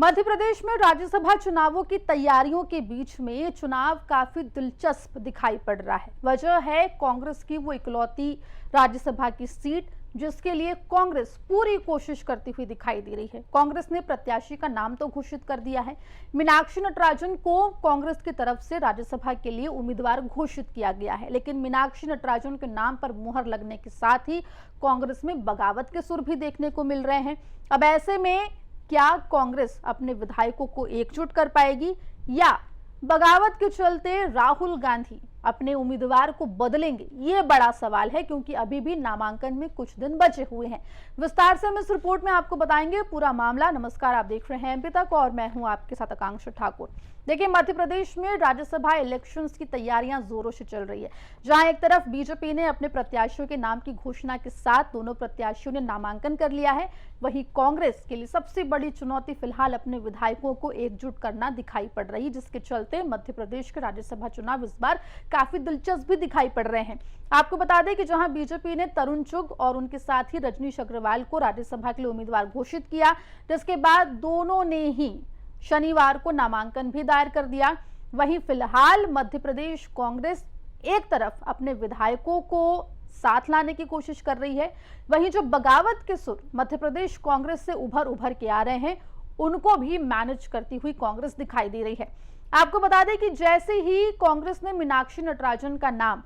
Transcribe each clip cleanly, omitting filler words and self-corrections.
मध्य प्रदेश में राज्यसभा चुनावों की तैयारियों के बीच में ये चुनाव काफी दिलचस्प दिखाई पड़ रहा है। वजह है कांग्रेस की वो इकलौती राज्यसभा की सीट जिसके लिए कांग्रेस पूरी कोशिश करती हुई दिखाई दे रही है। कांग्रेस ने प्रत्याशी का नाम तो घोषित कर दिया है। मीनाक्षी नटराजन को कांग्रेस की तरफ से राज्यसभा के लिए उम्मीदवार घोषित किया गया है, लेकिन मीनाक्षी नटराजन के नाम पर मुहर लगने के साथ ही कांग्रेस में बगावत के सुर भी देखने को मिल रहे हैं। अब ऐसे में क्या कांग्रेस अपने विधायकों को एकजुट कर पाएगी या बगावत के चलते राहुल गांधी अपने उम्मीदवार को बदलेंगे, ये बड़ा सवाल है, क्योंकि अभी भी नामांकन में कुछ दिन बचे हुए हैं। विस्तार से हम इस रिपोर्ट में आपको बताएंगे पूरा मामला। नमस्कार, आप देख रहे हैं एमपी तक और मैं हूं आपके साथ आकांक्षा ठाकुर। देखिए, मध्य प्रदेश में राज्यसभा इलेक्शंस की तैयारियां जोरों से चल रही है, जहां एक तरफ बीजेपी ने अपने प्रत्याशियों के नाम की घोषणा के साथ दोनों प्रत्याशियों ने नामांकन कर लिया है, वहीं कांग्रेस के लिए सबसे बड़ी चुनौती फिलहाल अपने विधायकों को एकजुट करना दिखाई पड़ रही है, जिसके चलते मध्य प्रदेश के राज्यसभा चुनाव इस बार काफी दिलचस्प भी दिखाई पड़ रहे हैं। आपको बता दें कि जहां बीजेपी ने तरुण चुग और उनके साथ ही रजनीश अग्रवाल को राज्यसभा के लिए उम्मीदवार घोषित किया, जिसके बाद दोनों ने ही शनिवार को नामांकन भी दायर कर दिया। वहीं फिलहाल मध्य प्रदेश कांग्रेस एक तरफ अपने विधायकों को साथ लाने की कोशिश कर रही है, वहीं जो बगावत के सुर मध्य प्रदेश कांग्रेस से उभर के आ रहे हैं, उनको भी मैनेज करती हुई कांग्रेस दिखाई दे रही है। आपको बता दें कि जैसे ही कांग्रेस ने मीनाक्षी नटराजन का नाम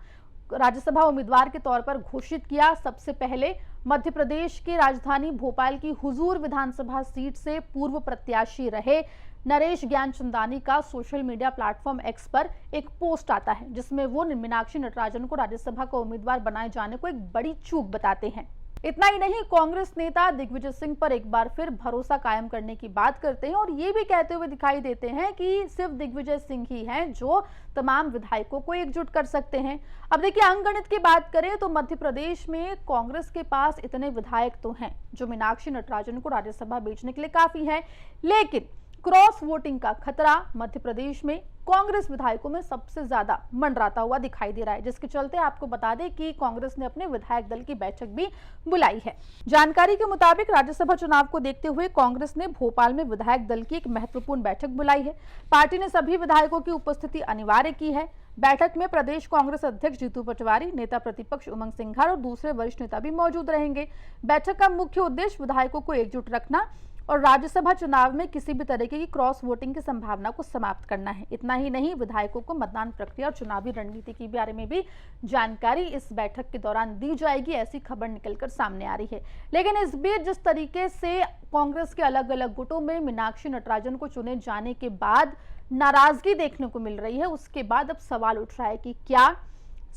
राज्यसभा उम्मीदवार के तौर पर घोषित किया, सबसे पहले मध्य प्रदेश की राजधानी भोपाल की हुजूर विधानसभा सीट से पूर्व प्रत्याशी रहे नरेश ज्ञानचंदानी का सोशल मीडिया प्लेटफॉर्म एक्स पर एक पोस्ट आता है, जिसमें वो मीनाक्षी नटराजन को राज्यसभा का उम्मीदवार बनाए जाने को एक बड़ी चूक बताते हैं। इतना ही नहीं, कांग्रेस नेता दिग्विजय सिंह पर एक बार फिर भरोसा कायम करने की बात करते हैं और ये भी कहते हुए दिखाई देते हैं कि सिर्फ दिग्विजय सिंह ही हैं जो तमाम विधायकों को एकजुट कर सकते हैं। अब देखिए, अंकगणित की बात करें तो मध्य प्रदेश में कांग्रेस के पास इतने विधायक तो हैं जो मीनाक्षी नटराजन को राज्यसभा भेजने के लिए काफी है, लेकिन क्रॉस वोटिंग का खतरा मध्य प्रदेश में कांग्रेस विधायकों में सबसे ज्यादा मंडराता हुआ दिखाई दे रहा है, जिसके चलते आपको बता दें कि कांग्रेस ने अपने विधायक दल की बैठक भी बुलाई है। जानकारी के मुताबिक राज्यसभा चुनाव को देखते हुए कांग्रेस ने भोपाल में विधायक दल की एक महत्वपूर्ण बैठक बुलाई है। पार्टी ने सभी विधायकों की उपस्थिति अनिवार्य की है। बैठक में प्रदेश कांग्रेस अध्यक्ष जीतू पटवारी, नेता प्रतिपक्ष उमंग सिंघार और दूसरे वरिष्ठ नेता भी मौजूद रहेंगे। बैठक का मुख्य उद्देश्य विधायकों को एकजुट रखना और राज्यसभा चुनाव में किसी भी तरीके की क्रॉस वोटिंग की संभावना को समाप्त करना है। इतना ही नहीं, विधायकों को मतदान प्रक्रिया और चुनावी रणनीति के बारे में भी जानकारी इस बैठक के दौरान दी जाएगी, ऐसी खबर निकलकर सामने आ रही है। लेकिन इस बीच जिस तरीके से कांग्रेस के अलग अलग गुटों में मीनाक्षी नटराजन को चुने जाने के बाद नाराजगी देखने को मिल रही है, उसके बाद अब सवाल उठ रहा है कि क्या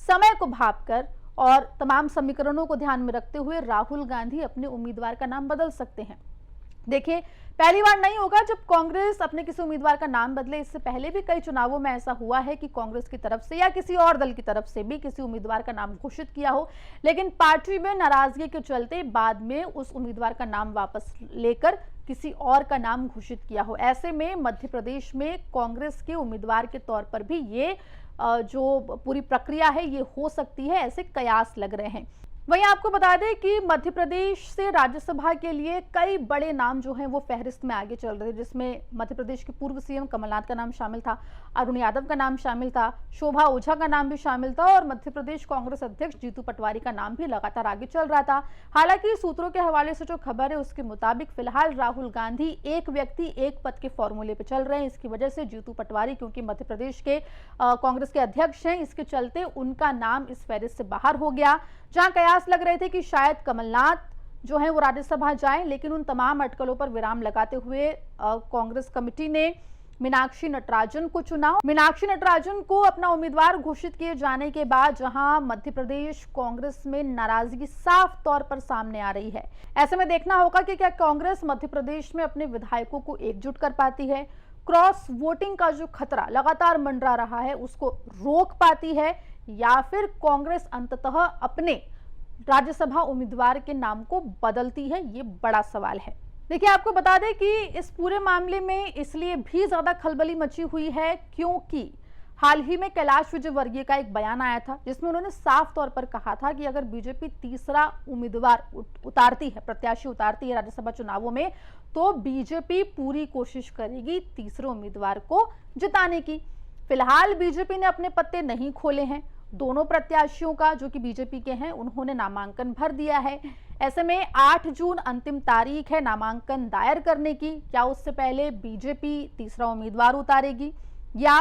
समय को भांपकर और तमाम समीकरणों को ध्यान में रखते हुए राहुल गांधी अपने उम्मीदवार का नाम बदल सकते हैं। देखिए, पहली बार नहीं होगा जब कांग्रेस अपने किसी उम्मीदवार का नाम बदले। इससे पहले भी कई चुनावों में ऐसा हुआ है कि कांग्रेस की तरफ से या किसी और दल की तरफ से भी किसी उम्मीदवार का नाम घोषित किया हो, लेकिन पार्टी में नाराजगी के चलते बाद में उस उम्मीदवार का नाम वापस लेकर किसी और का नाम घोषित किया हो। ऐसे में मध्य प्रदेश में कांग्रेस के उम्मीदवार के तौर पर भी ये जो पूरी प्रक्रिया है ये हो सकती है, ऐसे कयास लग रहे हैं। वहीं आपको बता दें कि मध्य प्रदेश से राज्यसभा के लिए कई बड़े नाम जो हैं वो फहरिस्त में आगे चल रहे थे, जिसमें मध्य प्रदेश के पूर्व सीएम कमलनाथ का नाम शामिल था, अरुण यादव का नाम शामिल था, शोभा ओझा का नाम भी शामिल था और मध्य प्रदेश कांग्रेस अध्यक्ष जीतू पटवारी का नाम भी लगातार आगे चल रहा था। हालांकि सूत्रों के हवाले से जो खबर है उसके मुताबिक फिलहाल राहुल गांधी एक व्यक्ति एक पद के फॉर्मूले पर चल रहे हैं। इसकी वजह से जीतू पटवारी, क्योंकि मध्य प्रदेश के कांग्रेस के अध्यक्ष हैं, इसके चलते उनका नाम इस फहरिस्त से बाहर हो गया। जहां कयास लग रहे थे कि शायद कमलनाथ जो है वो राज्यसभा जाएं, लेकिन उन तमाम अटकलों पर विराम लगाते हुए कांग्रेस कमेटी ने मीनाक्षी नटराजन को चुना। मीनाक्षी नटराजन को अपना उम्मीदवार घोषित किए जाने के बाद जहां मध्य प्रदेश कांग्रेस में नाराजगी साफ तौर पर सामने आ रही है, ऐसे में देखना होगा कि क्या कांग्रेस मध्य प्रदेश में अपने विधायकों को एकजुट कर पाती है, क्रॉस वोटिंग का जो खतरा लगातार मंडरा रहा है उसको रोक पाती है, या फिर कांग्रेस अंततः अपने राज्यसभा उम्मीदवार के नाम को बदलती है, ये बड़ा सवाल है। देखिए, आपको बता दें कि इस पूरे मामले में इसलिए भी ज्यादा खलबली मची हुई है क्योंकि हाल ही में कैलाश विजयवर्गीय का एक बयान आया था जिसमें उन्होंने साफ तौर पर कहा था कि अगर बीजेपी तीसरा उम्मीदवार उतारती है, प्रत्याशी उतारती है राज्यसभा चुनावों में, तो बीजेपी पूरी कोशिश करेगी तीसरे उम्मीदवार को जिताने की। फिलहाल बीजेपी ने अपने पत्ते नहीं खोले हैं। दोनों प्रत्याशियों का, जो कि बीजेपी के हैं, उन्होंने नामांकन भर दिया है। ऐसे में 8 जून अंतिम तारीख है नामांकन दायर करने की। क्या उससे पहले बीजेपी तीसरा उम्मीदवार उतारेगी या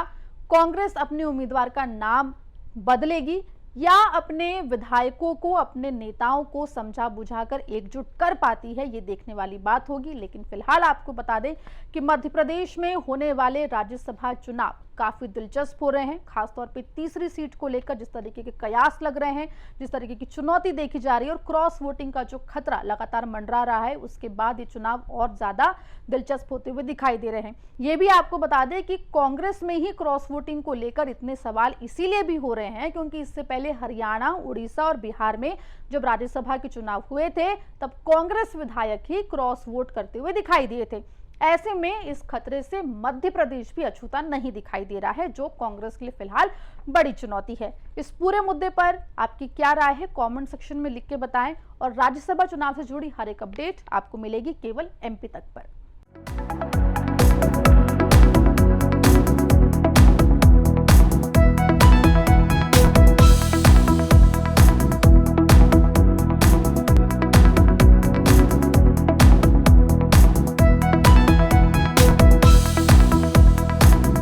कांग्रेस अपने उम्मीदवार का नाम बदलेगी या अपने विधायकों को, अपने नेताओं को समझा बुझाकर एकजुट कर पाती है, ये देखने वाली बात होगी। लेकिन फिलहाल आपको बता दें कि मध्य प्रदेश में होने वाले राज्यसभा चुनाव काफी दिलचस्प हो रहे हैं, खासतौर पे तीसरी सीट को लेकर जिस तरीके के कयास लग रहे हैं, जिस तरीके की चुनौती देखी जा रही है और क्रॉस वोटिंग का जो खतरा लगातार मंडरा रहा है, उसके बाद ये चुनाव और ज्यादा दिलचस्प होते हुए दिखाई दे रहे हैं। ये भी आपको बता दें कि कांग्रेस में ही क्रॉस वोटिंग को लेकर इतने सवाल इसीलिए भी हो रहे हैं क्योंकि इससे पहले हरियाणा, उड़ीसा और बिहार में जब राज्यसभा के चुनाव हुए थे तब कांग्रेस विधायक ही क्रॉस वोट करते हुए दिखाई दिए थे। ऐसे में इस खतरे से मध्य प्रदेश भी अछूता नहीं दिखाई दे रहा है, जो कांग्रेस के लिए फिलहाल बड़ी चुनौती है। इस पूरे मुद्दे पर आपकी क्या राय है, कमेंट सेक्शन में लिख के बताएं और राज्यसभा चुनाव से जुड़ी हर एक अपडेट आपको मिलेगी केवल एमपी तक पर।